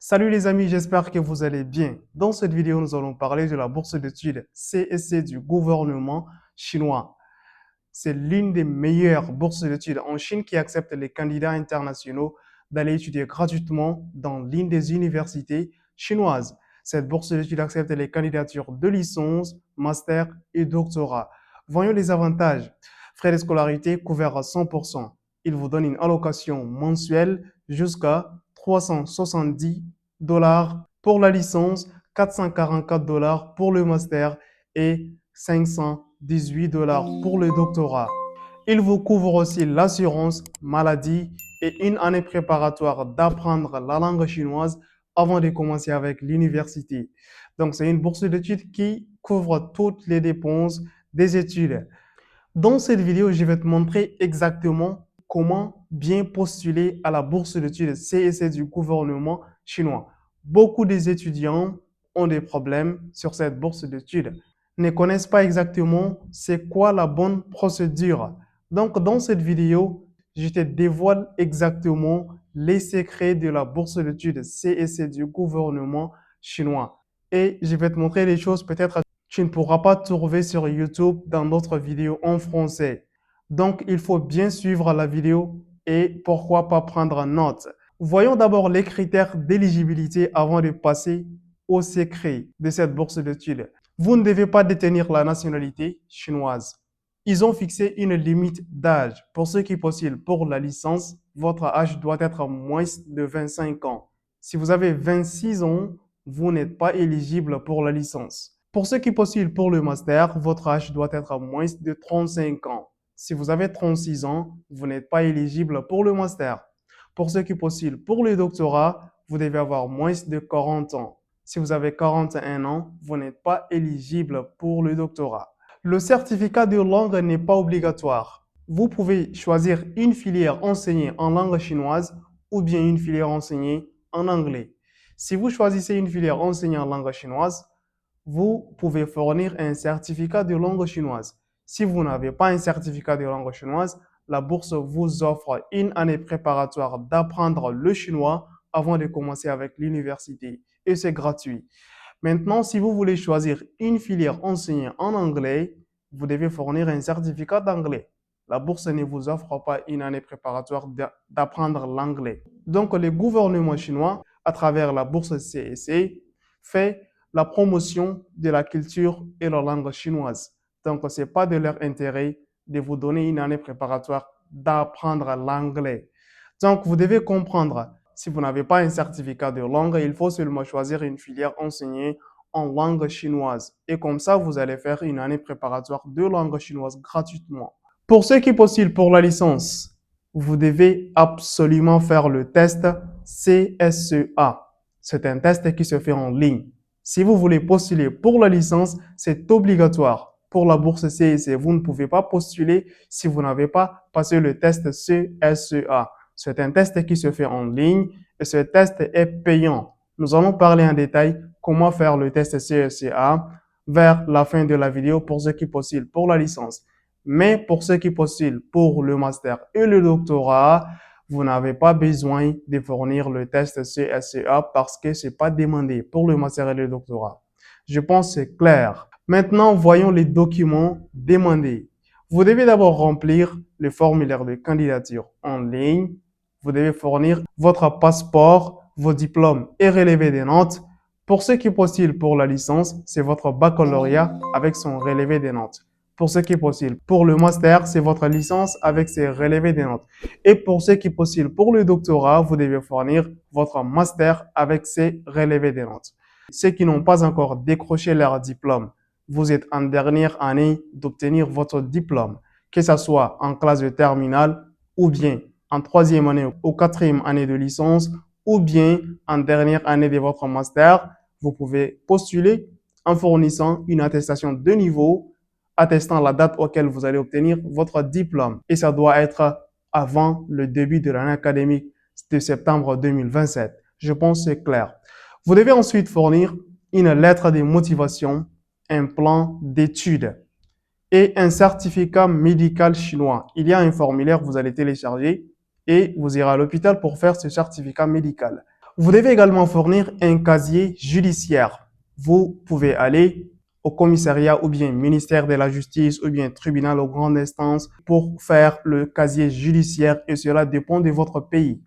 Salut les amis, j'espère que vous allez bien. Dans cette vidéo, nous allons parler de la bourse d'études CSC du gouvernement chinois. C'est l'une des meilleures bourses d'études en Chine qui accepte les candidats internationaux d'aller étudier gratuitement dans l'une des universités chinoises. Cette bourse d'études accepte les candidatures de licence, master et doctorat. Voyons les avantages. Frais de scolarité couverts à 100%. Il vous donne une allocation mensuelle jusqu'à 370 dollars pour la licence, 444 dollars pour le master et 518 dollars pour le doctorat. Il vous couvre aussi l'assurance maladie et une année préparatoire d'apprendre la langue chinoise avant de commencer avec l'université. Donc, c'est une bourse d'études qui couvre toutes les dépenses des études. Dans cette vidéo, je vais te montrer exactement comment bien postuler à la bourse d'études CSC du gouvernement chinois. Beaucoup des étudiants ont des problèmes sur cette bourse d'études, ne connaissent pas exactement c'est quoi la bonne procédure. Donc, dans cette vidéo, je te dévoile exactement les secrets de la bourse d'études CSC du gouvernement chinois. Et je vais te montrer des choses peut-être tu ne pourras pas trouver sur YouTube dans d'autres vidéos en français. Donc, il faut bien suivre la vidéo et pourquoi pas prendre note. Voyons d'abord les critères d'éligibilité avant de passer au secret de cette bourse d'études. Vous ne devez pas détenir la nationalité chinoise. Ils ont fixé une limite d'âge. Pour ceux qui postulent pour la licence, votre âge doit être moins de 25 ans. Si vous avez 26 ans, vous n'êtes pas éligible pour la licence. Pour ceux qui postulent pour le master, votre âge doit être moins de 35 ans. Si vous avez 36 ans, vous n'êtes pas éligible pour le master. Pour ceux qui postulent pour le doctorat, vous devez avoir moins de 40 ans. Si vous avez 41 ans, vous n'êtes pas éligible pour le doctorat. Le certificat de langue n'est pas obligatoire. Vous pouvez choisir une filière enseignée en langue chinoise ou bien une filière enseignée en anglais. Si vous choisissez une filière enseignée en langue chinoise, vous pouvez fournir un certificat de langue chinoise. Si vous n'avez pas un certificat de langue chinoise, la bourse vous offre une année préparatoire d'apprendre le chinois avant de commencer avec l'université et c'est gratuit. Maintenant, si vous voulez choisir une filière enseignée en anglais, vous devez fournir un certificat d'anglais. La bourse ne vous offre pas une année préparatoire d'apprendre l'anglais. Donc, le gouvernement chinois, à travers la bourse CSC, fait la promotion de la culture et la langue chinoise. Donc, ce n'est pas de leur intérêt de vous donner une année préparatoire d'apprendre l'anglais. Donc, vous devez comprendre, si vous n'avez pas un certificat de langue, il faut seulement choisir une filière enseignée en langue chinoise. Et comme ça, vous allez faire une année préparatoire de langue chinoise gratuitement. Pour ceux qui postulent pour la licence, vous devez absolument faire le test CSEA. C'est un test qui se fait en ligne. Si vous voulez postuler pour la licence, c'est obligatoire. Pour la bourse CSC, vous ne pouvez pas postuler si vous n'avez pas passé le test CSEA. C'est un test qui se fait en ligne et ce test est payant. Nous allons parler en détail comment faire le test CSEA vers la fin de la vidéo pour ceux qui postulent pour la licence. Mais pour ceux qui postulent pour le master et le doctorat, vous n'avez pas besoin de fournir le test CSEA parce que ce n'est pas demandé pour le master et le doctorat. Je pense que c'est clair. Maintenant, voyons les documents demandés. Vous devez d'abord remplir le formulaire de candidature en ligne. Vous devez fournir votre passeport, vos diplômes et relevé des notes. Pour ceux qui postulent pour la licence, c'est votre baccalauréat avec son relevé des notes. Pour ceux qui postulent pour le master, c'est votre licence avec ses relevés des notes. Et pour ceux qui postulent pour le doctorat, vous devez fournir votre master avec ses relevés des notes. Ceux qui n'ont pas encore décroché leur diplôme, vous êtes en dernière année d'obtenir votre diplôme, que ce soit en classe de terminale ou bien en troisième année ou quatrième année de licence ou bien en dernière année de votre master, vous pouvez postuler en fournissant une attestation de niveau attestant la date auquel vous allez obtenir votre diplôme. Et ça doit être avant le début de l'année académique de septembre 2027. Je pense que c'est clair. Vous devez ensuite fournir une lettre de motivation, un plan d'études et un certificat médical chinois. Il y a un formulaire que vous allez télécharger et vous irez à l'hôpital pour faire ce certificat médical. Vous devez également fournir un casier judiciaire. Vous pouvez aller au commissariat ou bien ministère de la Justice ou bien tribunal aux grandes instances pour faire le casier judiciaire et cela dépend de votre pays.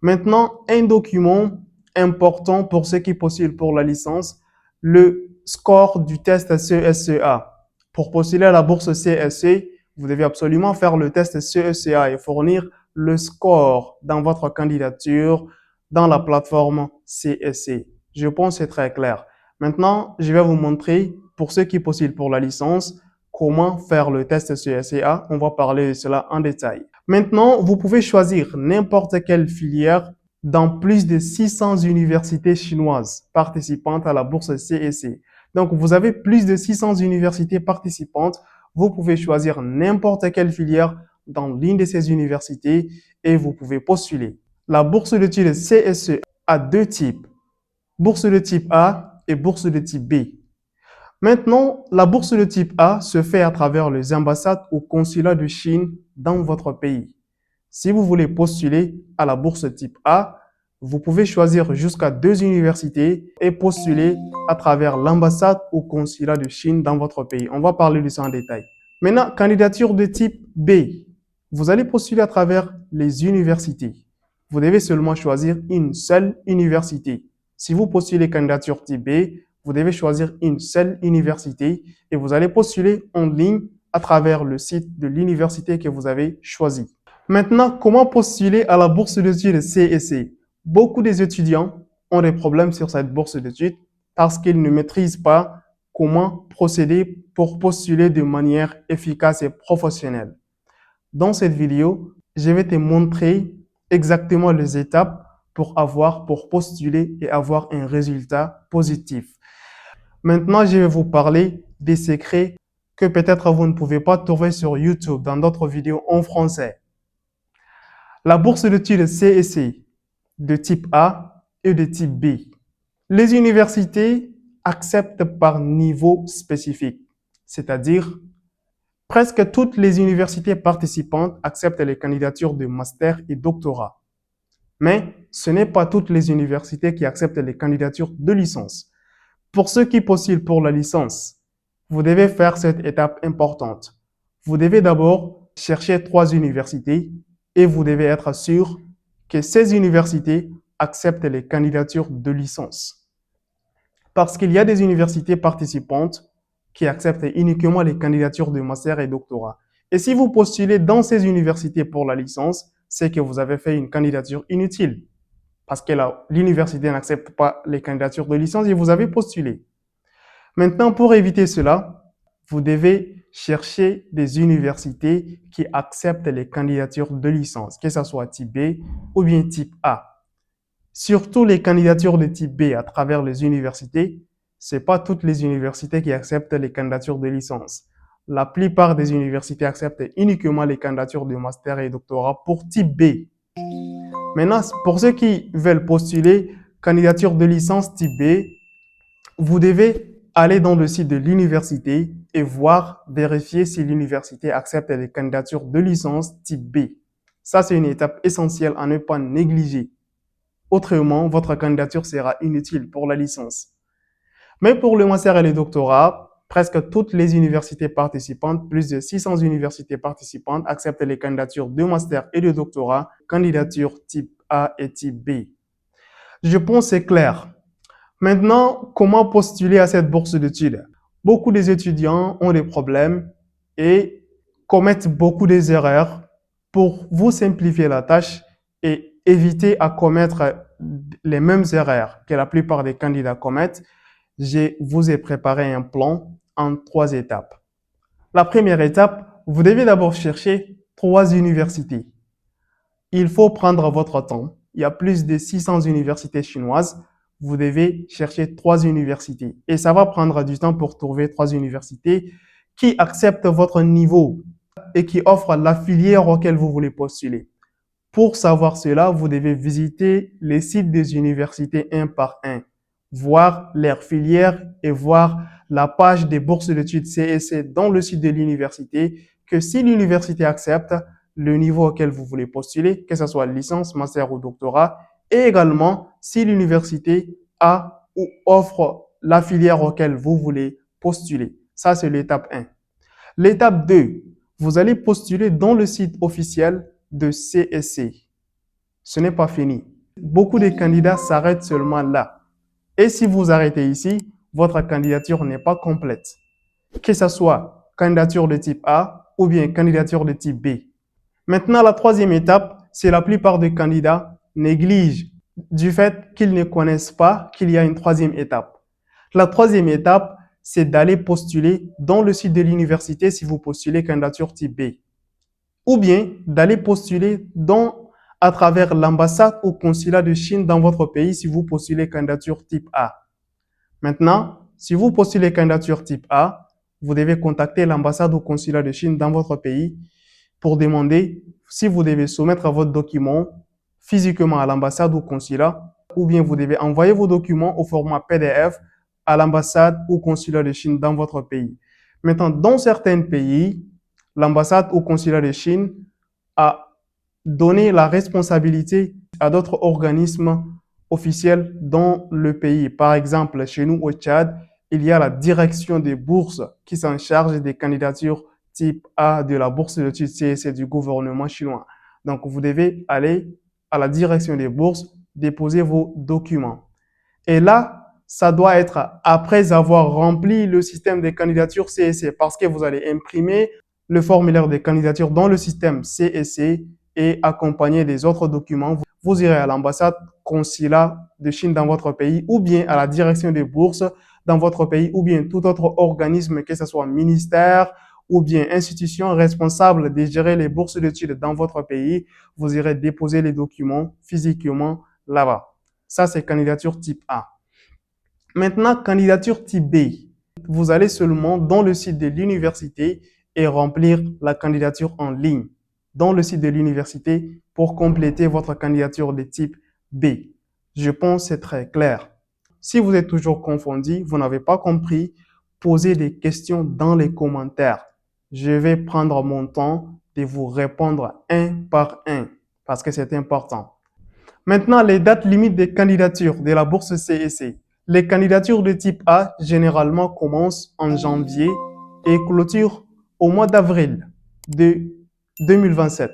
Maintenant, un document important pour ceux qui postulent pour la licence, le score du test CSCA. Pour postuler à la bourse CSC, vous devez absolument faire le test CSCA et fournir le score dans votre candidature dans la plateforme CSC. Je pense que c'est très clair. Maintenant, je vais vous montrer, pour ceux qui postulent pour la licence, comment faire le test CSCA. On va parler de cela en détail. Maintenant, vous pouvez choisir n'importe quelle filière dans plus de 600 universités chinoises participantes à la bourse CSC. Donc, vous avez plus de 600 universités participantes. Vous pouvez choisir n'importe quelle filière dans l'une de ces universités et vous pouvez postuler. La bourse d'études CSE a deux types, bourse de type A et bourse de type B. Maintenant, la bourse de type A se fait à travers les ambassades ou consulats de Chine dans votre pays. Si vous voulez postuler à la bourse type A, vous pouvez choisir jusqu'à 2 universités et postuler à travers l'ambassade ou consulat de Chine dans votre pays. On va parler de ça en détail. Maintenant, candidature de type B. Vous allez postuler à travers les universités. Vous devez seulement choisir une seule université. Si vous postulez candidature type B, vous devez choisir une seule université et vous allez postuler en ligne à travers le site de l'université que vous avez choisi. Maintenant, comment postuler à la bourse d'études CSC? Beaucoup des étudiants ont des problèmes sur cette bourse d'études parce qu'ils ne maîtrisent pas comment procéder pour postuler de manière efficace et professionnelle. Dans cette vidéo, je vais te montrer exactement les étapes pour postuler et avoir un résultat positif. Maintenant, je vais vous parler des secrets que peut-être vous ne pouvez pas trouver sur YouTube dans d'autres vidéos en français. La bourse d'études CSC de type A et de type B. Les universités acceptent par niveau spécifique, c'est-à-dire presque toutes les universités participantes acceptent les candidatures de master et doctorat. Mais ce n'est pas toutes les universités qui acceptent les candidatures de licence. Pour ceux qui postulent pour la licence, vous devez faire cette étape importante. Vous devez d'abord chercher 3 universités et vous devez être sûr que ces universités acceptent les candidatures de licence. Parce qu'il y a des universités participantes qui acceptent uniquement les candidatures de master et doctorat. Et si vous postulez dans ces universités pour la licence, c'est que vous avez fait une candidature inutile. Parce que l'université n'accepte pas les candidatures de licence et vous avez postulé. Maintenant, pour éviter cela, vous devez chercher des universités qui acceptent les candidatures de licence, que ce soit type B ou bien type A. Surtout les candidatures de type B à travers les universités, c'est pas toutes les universités qui acceptent les candidatures de licence. La plupart des universités acceptent uniquement les candidatures de master et doctorat pour type B. Maintenant, pour ceux qui veulent postuler candidature de licence type B, vous devez aller dans le site de l'université et vérifier si l'université accepte les candidatures de licence type B. Ça, c'est une étape essentielle à ne pas négliger. Autrement, votre candidature sera inutile pour la licence. Mais pour le master et le doctorat, presque toutes les universités participantes, plus de 600 universités participantes, acceptent les candidatures de master et de doctorat, candidature type A et type B. Je pense que c'est clair. Maintenant, comment postuler à cette bourse d'études? Beaucoup des étudiants ont des problèmes et commettent beaucoup d'erreurs. Pour vous simplifier la tâche et éviter à commettre les mêmes erreurs que la plupart des candidats commettent, je vous ai préparé un plan en 3 étapes. La première étape, vous devez d'abord chercher 3 universités. Il faut prendre votre temps. Il y a plus de 600 universités chinoises. Vous devez chercher 3 universités. Et ça va prendre du temps pour trouver 3 universités qui acceptent votre niveau et qui offrent la filière auquel vous voulez postuler. Pour savoir cela, vous devez visiter les sites des universités un par un, voir leurs filières et voir la page des bourses d'études CSC dans le site de l'université, que si l'université accepte le niveau auquel vous voulez postuler, que ce soit licence, master ou doctorat, et également si l'université a ou offre la filière auquel vous voulez postuler. Ça, c'est l'étape 1. L'étape 2, vous allez postuler dans le site officiel de CSC. Ce n'est pas fini. Beaucoup de candidats s'arrêtent seulement là. Et si vous arrêtez ici, votre candidature n'est pas complète. Que ce soit candidature de type A ou bien candidature de type B. Maintenant, la troisième étape, c'est la plupart des candidats négligent du fait qu'ils ne connaissent pas qu'il y a une troisième étape. La troisième étape, c'est d'aller postuler dans le site de l'université si vous postulez candidature type B. Ou bien d'aller postuler à travers l'ambassade ou consulat de Chine dans votre pays si vous postulez candidature type A. Maintenant, si vous postulez candidature type A, vous devez contacter l'ambassade ou consulat de Chine dans votre pays pour demander si vous devez soumettre votre document physiquement à l'ambassade ou consulat, ou bien vous devez envoyer vos documents au format PDF à l'ambassade ou consulat de Chine dans votre pays. Maintenant, dans certains pays, l'ambassade ou consulat de Chine a donné la responsabilité à d'autres organismes officiels dans le pays. Par exemple, chez nous au Tchad, il y a la direction des bourses qui s'en charge des candidatures type A de la bourse d'études CSC du gouvernement chinois. Donc, vous devez aller à la direction des bourses, déposer vos documents. Et là, ça doit être après avoir rempli le système des candidatures CSC parce que vous allez imprimer le formulaire des candidatures dans le système CSC et accompagné des autres documents. Vous irez à l'ambassade consulat de Chine dans votre pays ou bien à la direction des bourses dans votre pays ou bien tout autre organisme, que ce soit ministère ou bien institution responsable de gérer les bourses d'études dans votre pays. Vous irez déposer les documents physiquement là-bas. Ça, c'est candidature type A. Maintenant, candidature type B. Vous allez seulement dans le site de l'université et remplir la candidature en ligne dans le site de l'université pour compléter votre candidature de type B. Je pense que c'est très clair. Si vous êtes toujours confondu, vous n'avez pas compris, posez des questions dans les commentaires. Je vais prendre mon temps de vous répondre un par un parce que c'est important. Maintenant, les dates limites des candidatures de la bourse CSC. Les candidatures de type A généralement commencent en janvier et clôturent au mois d'avril de 2027.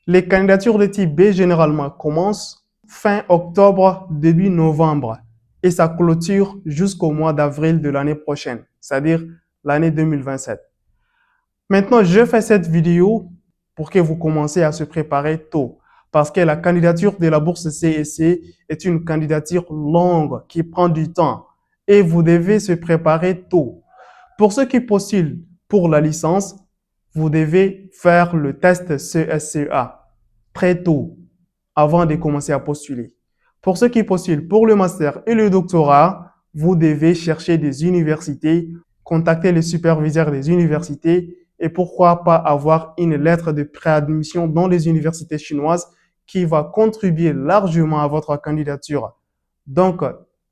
Les candidatures de type B généralement commencent fin octobre, début novembre et ça clôture jusqu'au mois d'avril de l'année prochaine, c'est-à-dire l'année 2027. Maintenant, je fais cette vidéo pour que vous commenciez à se préparer tôt parce que la candidature de la bourse CSC est une candidature longue qui prend du temps et vous devez se préparer tôt. Pour ceux qui postulent pour la licence, vous devez faire le test CSCA très tôt avant de commencer à postuler. Pour ceux qui postulent pour le master et le doctorat, vous devez chercher des universités, contacter les superviseurs des universités et pourquoi pas avoir une lettre de préadmission dans les universités chinoises qui va contribuer largement à votre candidature. Donc,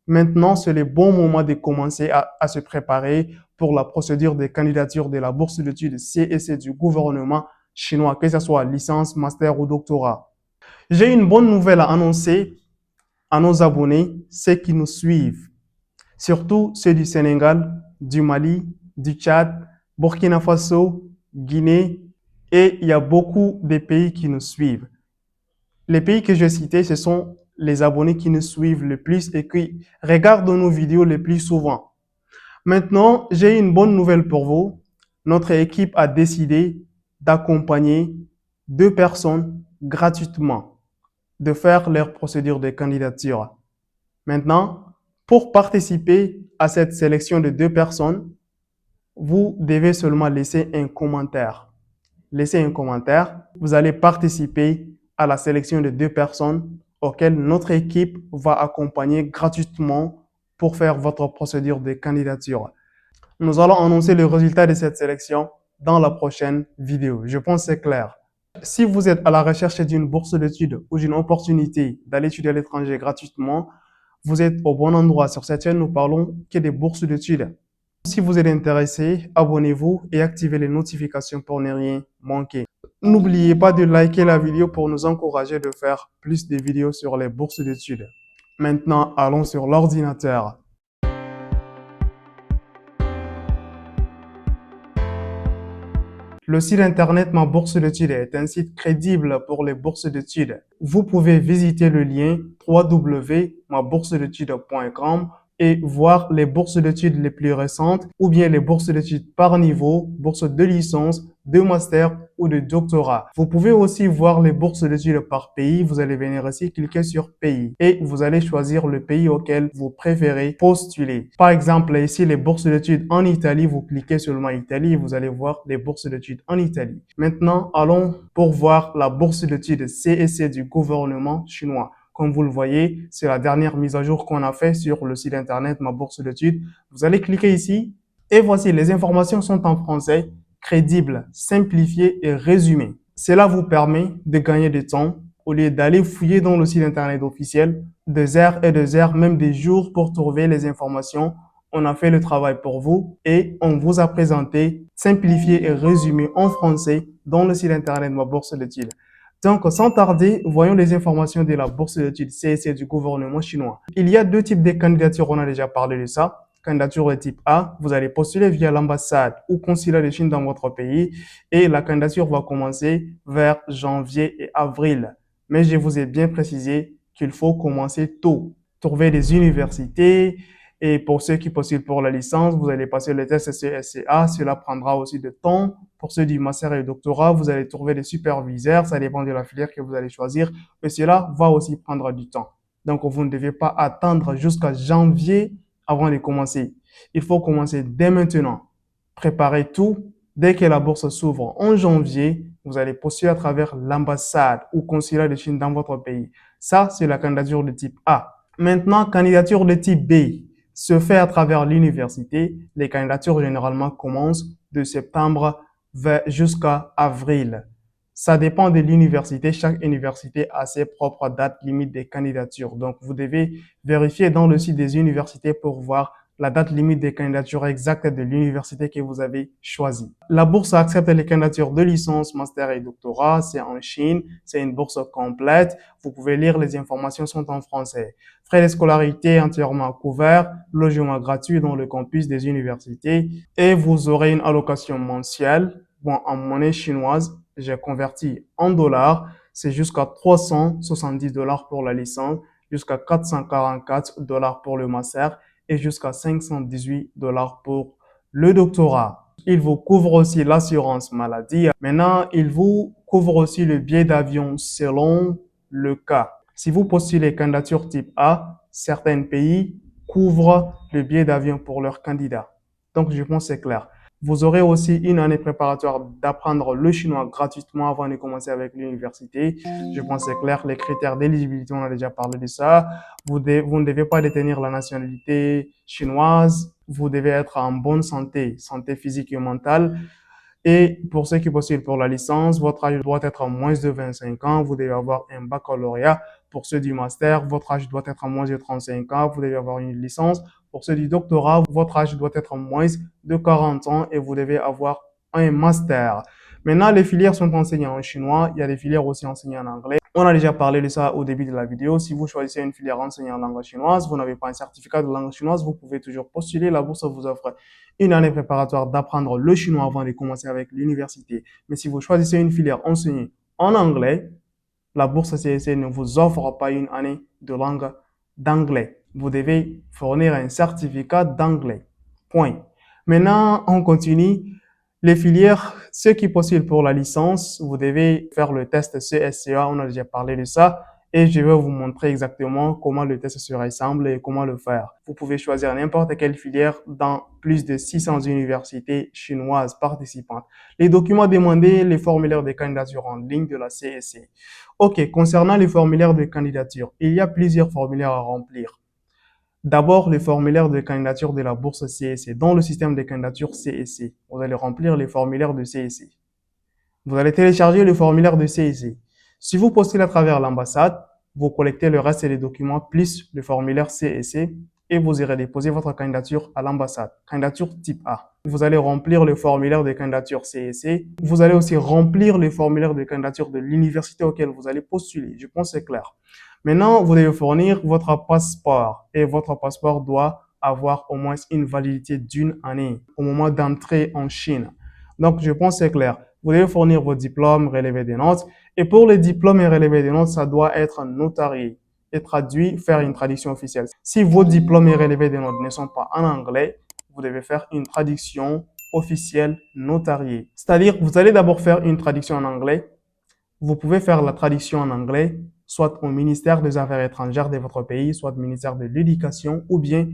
maintenant, c'est le bon moment de commencer à se préparer pour la procédure de candidature de la bourse d'études CSC du gouvernement chinois, que ce soit licence, master ou doctorat. J'ai une bonne nouvelle à annoncer à nos abonnés, ceux qui nous suivent, surtout ceux du Sénégal, du Mali, du Tchad, Burkina Faso, Guinée, et il y a beaucoup de pays qui nous suivent. Les pays que je citais, ce sont les abonnés qui nous suivent le plus et qui regardent nos vidéos le plus souvent. Maintenant, j'ai une bonne nouvelle pour vous. Notre équipe a décidé d'accompagner 2 personnes gratuitement, de faire leur procédure de candidature. Maintenant, pour participer à cette sélection de 2 personnes, vous devez seulement laisser un commentaire. Laissez un commentaire. Vous allez participer à la sélection de 2 personnes auxquelles notre équipe va accompagner gratuitement pour faire votre procédure de candidature. Nous allons annoncer le résultat de cette sélection dans la prochaine vidéo. Je pense que c'est clair. Si vous êtes à la recherche d'une bourse d'études ou d'une opportunité d'aller étudier à l'étranger gratuitement, vous êtes au bon endroit. Sur cette chaîne, nous parlons que des bourses d'études. Si vous êtes intéressé, abonnez-vous et activez les notifications pour ne rien manquer. N'oubliez pas de liker la vidéo pour nous encourager de faire plus de vidéos sur les bourses d'études. Maintenant, allons sur l'ordinateur. Le site internet Ma Bourse d'études est un site crédible pour les bourses d'études. Vous pouvez visiter le lien www.maboursedétudes.com et voir les bourses d'études les plus récentes ou bien les bourses d'études par niveau, bourses de licence, de master ou de doctorat. Vous pouvez aussi voir les bourses d'études par pays. Vous allez venir ici, cliquer sur pays et vous allez choisir le pays auquel vous préférez postuler. Par exemple, ici, les bourses d'études en Italie, vous cliquez seulement Italie et vous allez voir les bourses d'études en Italie. Maintenant, allons pour voir la bourse d'études CSC du gouvernement chinois. Comme vous le voyez, c'est la dernière mise à jour qu'on a fait sur le site internet Ma Bourse d'études. Vous allez cliquer ici et voici, les informations sont en français, crédibles, simplifiées et résumées. Cela vous permet de gagner du temps au lieu d'aller fouiller dans le site internet officiel des heures et des heures, même des jours pour trouver les informations. On a fait le travail pour vous et on vous a présenté, simplifié et résumé en français dans le site internet Ma Bourse d'études. Donc, sans tarder, voyons les informations de la bourse d'études CSC du gouvernement chinois. Il y a deux types de candidatures, on a déjà parlé de ça. Candidature de type A, vous allez postuler via l'ambassade ou consulat de Chine dans votre pays et la candidature va commencer vers janvier et avril. Mais je vous ai bien précisé qu'il faut commencer tôt. Trouver des universités et pour ceux qui postulent pour la licence, vous allez passer le test SCA, cela prendra aussi du temps. Pour ceux du master et du doctorat, vous allez trouver des superviseurs, ça dépend de la filière que vous allez choisir, mais cela va aussi prendre du temps. Donc, vous ne devez pas attendre jusqu'à janvier avant de commencer. Il faut commencer dès maintenant. Préparez tout. Dès que la bourse s'ouvre en janvier, vous allez postuler à travers l'ambassade ou consulat de Chine dans votre pays. Ça, c'est la candidature de type A. Maintenant, candidature de type B se fait à travers l'université. Les candidatures généralement commencent de septembre jusqu'à avril. Ça dépend de l'université. Chaque université a ses propres dates limites des candidatures. Donc, vous devez vérifier dans le site des universités pour voir la date limite des candidatures exactes de l'université que vous avez choisie. La bourse accepte les candidatures de licence, master et doctorat. C'est en Chine. C'est une bourse complète. Vous pouvez lire, les informations sont en français. Frais de scolarité entièrement couverts, logement gratuit dans le campus des universités et vous aurez une allocation mensuelle. Bon, en monnaie chinoise, j'ai converti en dollars. C'est jusqu'à 370 dollars pour la licence, jusqu'à 444 dollars pour le master et jusqu'à 518 dollars pour le doctorat. Il vous couvre aussi l'assurance maladie. Maintenant, il vous couvre aussi le billet d'avion selon le cas. Si vous postulez candidature type A, certains pays couvrent le billet d'avion pour leurs candidats. Donc, je pense que c'est clair. Vous aurez aussi une année préparatoire d'apprendre le chinois gratuitement avant de commencer avec l'université. Je pense que c'est clair. Les critères d'éligibilité, on a déjà parlé de ça. Vous ne devez pas détenir la nationalité chinoise. Vous devez être en bonne santé, santé physique et mentale. Et pour ceux qui postulent pour la licence, votre âge doit être à moins de 25 ans. Vous devez avoir un baccalauréat. Pour ceux du master, votre âge doit être à moins de 35 ans. Vous devez avoir une licence. Pour ceux du doctorat, votre âge doit être à moins de 40 ans et vous devez avoir un master. Maintenant, les filières sont enseignées en chinois. Il y a des filières aussi enseignées en anglais. On a déjà parlé de ça au début de la vidéo. Si vous choisissez une filière enseignée en langue chinoise, vous n'avez pas un certificat de langue chinoise, vous pouvez toujours postuler. La bourse vous offre une année préparatoire d'apprendre le chinois avant de commencer avec l'université. Mais si vous choisissez une filière enseignée en anglais, la bourse CSC ne vous offre pas une année de langue d'anglais. Vous devez fournir un certificat d'anglais. Point. Maintenant, on continue. Les filières, ceux qui postulent pour la licence, vous devez faire le test CSCA, on a déjà parlé de ça, et je vais vous montrer exactement comment le test se ressemble et comment le faire. Vous pouvez choisir n'importe quelle filière dans plus de 600 universités chinoises participantes. Les documents demandés, les formulaires de candidature en ligne de la CSC. Ok, concernant les formulaires de candidature, il y a plusieurs formulaires à remplir. D'abord, le formulaire de candidature de la bourse CSC. Dans le système de candidature CSC, vous allez remplir les formulaires de CSC. Vous allez télécharger le formulaire de CSC. Si vous postulez à travers l'ambassade, vous collectez le reste des documents plus le formulaire CSC et vous irez déposer votre candidature à l'ambassade. Candidature type A. Vous allez remplir le formulaire de candidature CSC. Vous allez aussi remplir le formulaire de candidature de l'université auquel vous allez postuler. Je pense que c'est clair. Maintenant, vous devez fournir votre passeport et votre passeport doit avoir au moins une validité d'une année au moment d'entrer en Chine. Donc, je pense que c'est clair. Vous devez fournir vos diplômes, relevés des notes. Et pour les diplômes et relevés des notes, ça doit être notarié et traduit, faire une traduction officielle. Si vos diplômes et relevés des notes ne sont pas en anglais, vous devez faire une traduction officielle notariée. C'est-à-dire, vous allez d'abord faire une traduction en anglais. Vous pouvez faire la traduction en anglais, soit au ministère des Affaires étrangères de votre pays, soit au ministère de l'Éducation, ou bien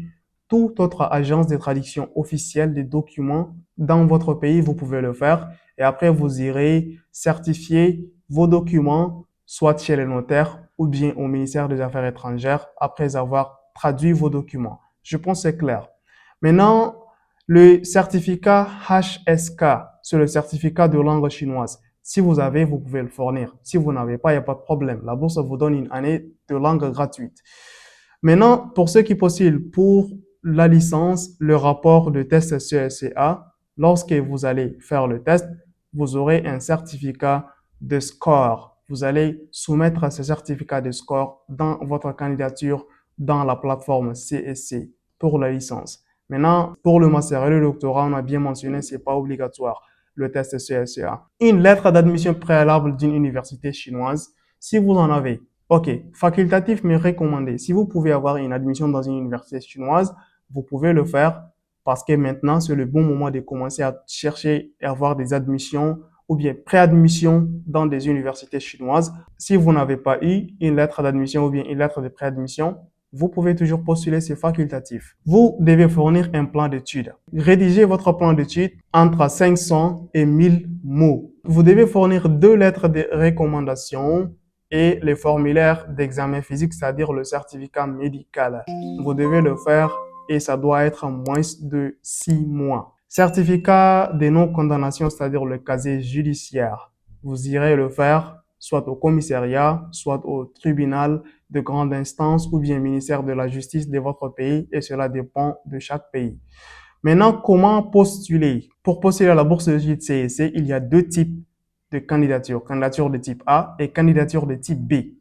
toute autre agence de traduction officielle des documents dans votre pays, vous pouvez le faire. Et après, vous irez certifier vos documents, soit chez le notaire ou bien au ministère des Affaires étrangères, après avoir traduit vos documents. Je pense que c'est clair. Maintenant, le certificat HSK, c'est le certificat de langue chinoise. Si vous avez, vous pouvez le fournir. Si vous n'avez pas, il n'y a pas de problème. La bourse vous donne une année de langue gratuite. Maintenant, pour ceux qui postulent pour la licence, le rapport de test CSCA, lorsque vous allez faire le test, vous aurez un certificat de score. Vous allez soumettre ce certificat de score dans votre candidature dans la plateforme CSC pour la licence. Maintenant, pour le master et le doctorat, on a bien mentionné, c'est pas obligatoire, le test CSCA. Une lettre d'admission préalable d'une université chinoise, si vous en avez. OK, facultatif mais recommandé. Si vous pouvez avoir une admission dans une université chinoise, vous pouvez le faire parce que maintenant, c'est le bon moment de commencer à chercher et avoir des admissions ou bien préadmission dans des universités chinoises. Si vous n'avez pas eu une lettre d'admission ou bien une lettre de préadmission, vous pouvez toujours postuler, c'est facultatif. Vous devez fournir un plan d'études. Rédigez votre plan d'études entre 500 et 1000 mots. Vous devez fournir 2 lettres de recommandation et les formulaires d'examen physique, c'est-à-dire le certificat médical. Vous devez le faire et ça doit être en moins de 6 mois. Certificat de non-condamnation, c'est-à-dire le casier judiciaire. Vous irez le faire soit au commissariat, soit au tribunal de grande instance ou bien ministère de la justice de votre pays et cela dépend de chaque pays. Maintenant, comment postuler? Pour postuler à la bourse d'études CSC, il y a 2 types de candidatures. Candidature de type A et candidature de type B.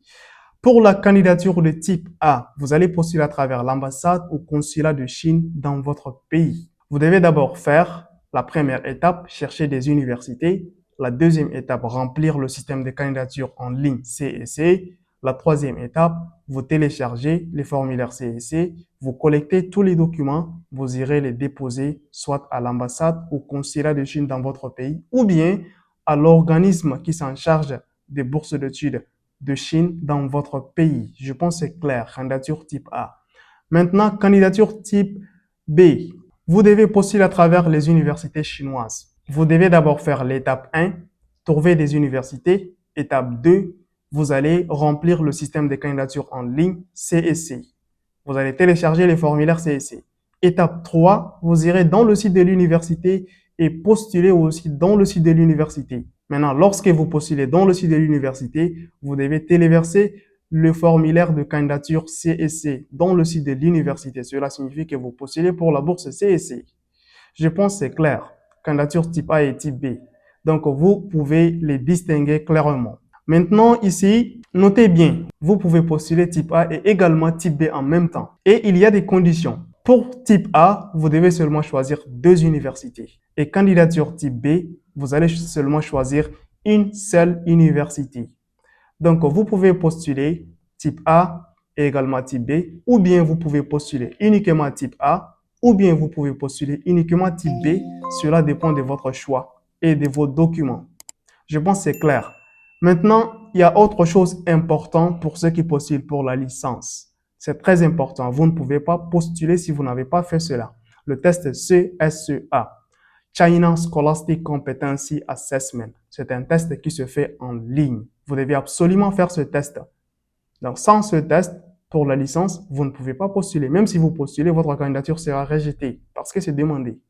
Pour la candidature de type A, vous allez postuler à travers l'ambassade ou consulat de Chine dans votre pays. Vous devez d'abord faire la première étape, chercher des universités. La deuxième étape, remplir le système de candidature en ligne CSC. La troisième étape, vous téléchargez les formulaires CSC, vous collectez tous les documents, vous irez les déposer soit à l'ambassade ou consulat de Chine dans votre pays ou bien à l'organisme qui s'en charge des bourses d'études de Chine dans votre pays. Je pense que c'est clair. Candidature type A. Maintenant, candidature type B. Vous devez postuler à travers les universités chinoises. Vous devez d'abord faire l'étape 1, trouver des universités. Étape 2, vous allez remplir le système de candidature en ligne CSC. Vous allez télécharger les formulaires CSC. Étape 3, vous irez dans le site de l'université et postuler aussi dans le site de l'université. Maintenant, lorsque vous postulez dans le site de l'université, vous devez téléverser le formulaire de candidature CSC dans le site de l'université. Cela signifie que vous postulez pour la bourse CSC. Je pense que c'est clair. Candidature type A et type B. Donc, vous pouvez les distinguer clairement. Maintenant, ici, notez bien, vous pouvez postuler type A et également type B en même temps. Et il y a des conditions. Pour type A, vous devez seulement choisir 2 universités. Et candidature type B, vous allez seulement choisir une seule université. Donc, vous pouvez postuler type A et également type B, ou bien vous pouvez postuler uniquement type A, ou bien vous pouvez postuler uniquement type B. Cela dépend de votre choix et de vos documents. Je pense que c'est clair. Maintenant, il y a autre chose importante pour ceux qui postulent pour la licence. C'est très important. Vous ne pouvez pas postuler si vous n'avez pas fait cela. Le test CSCA, China Scholastic Competency Assessment. C'est un test qui se fait en ligne. Vous devez absolument faire ce test. Donc, sans ce test, pour la licence, vous ne pouvez pas postuler. Même si vous postulez, votre candidature sera rejetée parce que c'est demandé.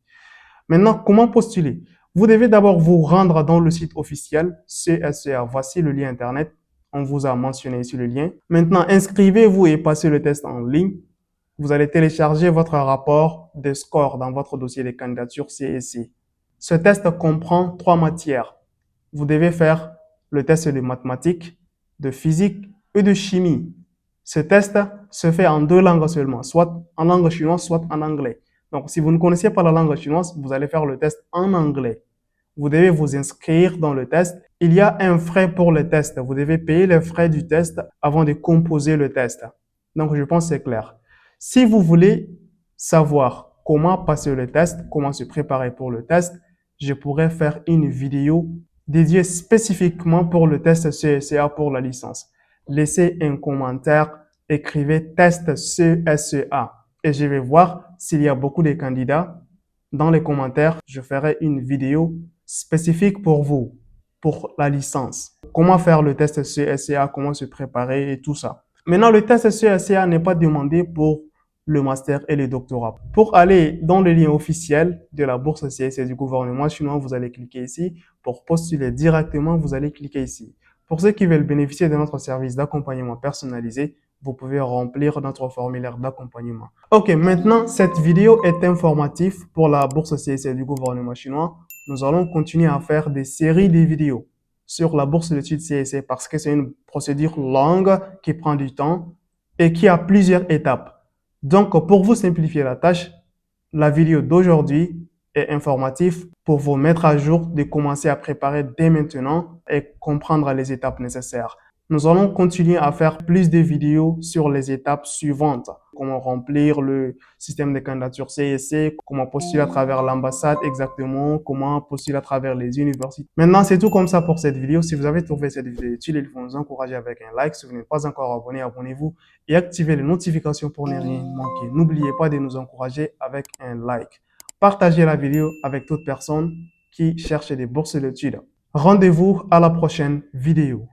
Maintenant, comment postuler? Vous devez d'abord vous rendre dans le site officiel CSCA. Voici le lien Internet. On vous a mentionné ici le lien. Maintenant, inscrivez-vous et passez le test en ligne. vous allez télécharger votre rapport de score dans votre dossier de candidature CSC. Ce test comprend 3 matières. Vous devez faire le test de mathématiques, de physique et de chimie. Ce test se fait en 2 langues seulement, soit en langue chinoise, soit en anglais. Donc, si vous ne connaissez pas la langue chinoise, vous allez faire le test en anglais. Vous devez vous inscrire dans le test. Il y a un frais pour le test. Vous devez payer les frais du test avant de composer le test. Donc, je pense que c'est clair. Si vous voulez savoir comment passer le test, comment se préparer pour le test, je pourrais faire une vidéo dédiée spécifiquement pour le test CSCA pour la licence. Laissez un commentaire, écrivez test CSCA et je vais voir s'il y a beaucoup de candidats. Dans les commentaires, je ferai une vidéo spécifique pour vous, pour la licence. Comment faire le test CSCA, comment se préparer et tout ça. Maintenant, le test CSCA n'est pas demandé pour le master et le doctorat. Pour aller dans le lien officiel de la bourse CSCA du gouvernement chinois, vous allez cliquer ici. Pour postuler directement, vous allez cliquer ici. Pour ceux qui veulent bénéficier de notre service d'accompagnement personnalisé, vous pouvez remplir notre formulaire d'accompagnement. Ok, maintenant, cette vidéo est informative pour la bourse CSCA du gouvernement chinois. Nous allons continuer à faire des séries de vidéos sur la bourse d'études CSCA parce que c'est une procédure longue qui prend du temps et qui a plusieurs étapes. Donc, pour vous simplifier la tâche, la vidéo d'aujourd'hui est informative pour vous mettre à jour, de commencer à préparer dès maintenant et comprendre les étapes nécessaires. Nous allons continuer à faire plus de vidéos sur les étapes suivantes. Comment remplir le système de candidature CSC, comment postuler à travers l'ambassade exactement, comment postuler à travers les universités. Maintenant, c'est tout comme ça pour cette vidéo. Si vous avez trouvé cette vidéo utile, il faut nous encourager avec un like. Si vous n'êtes pas encore abonné, abonnez-vous et activez les notifications pour ne rien manquer. N'oubliez pas de nous encourager avec un like. Partagez la vidéo avec toute personne qui cherche des bourses d'études. Rendez-vous à la prochaine vidéo.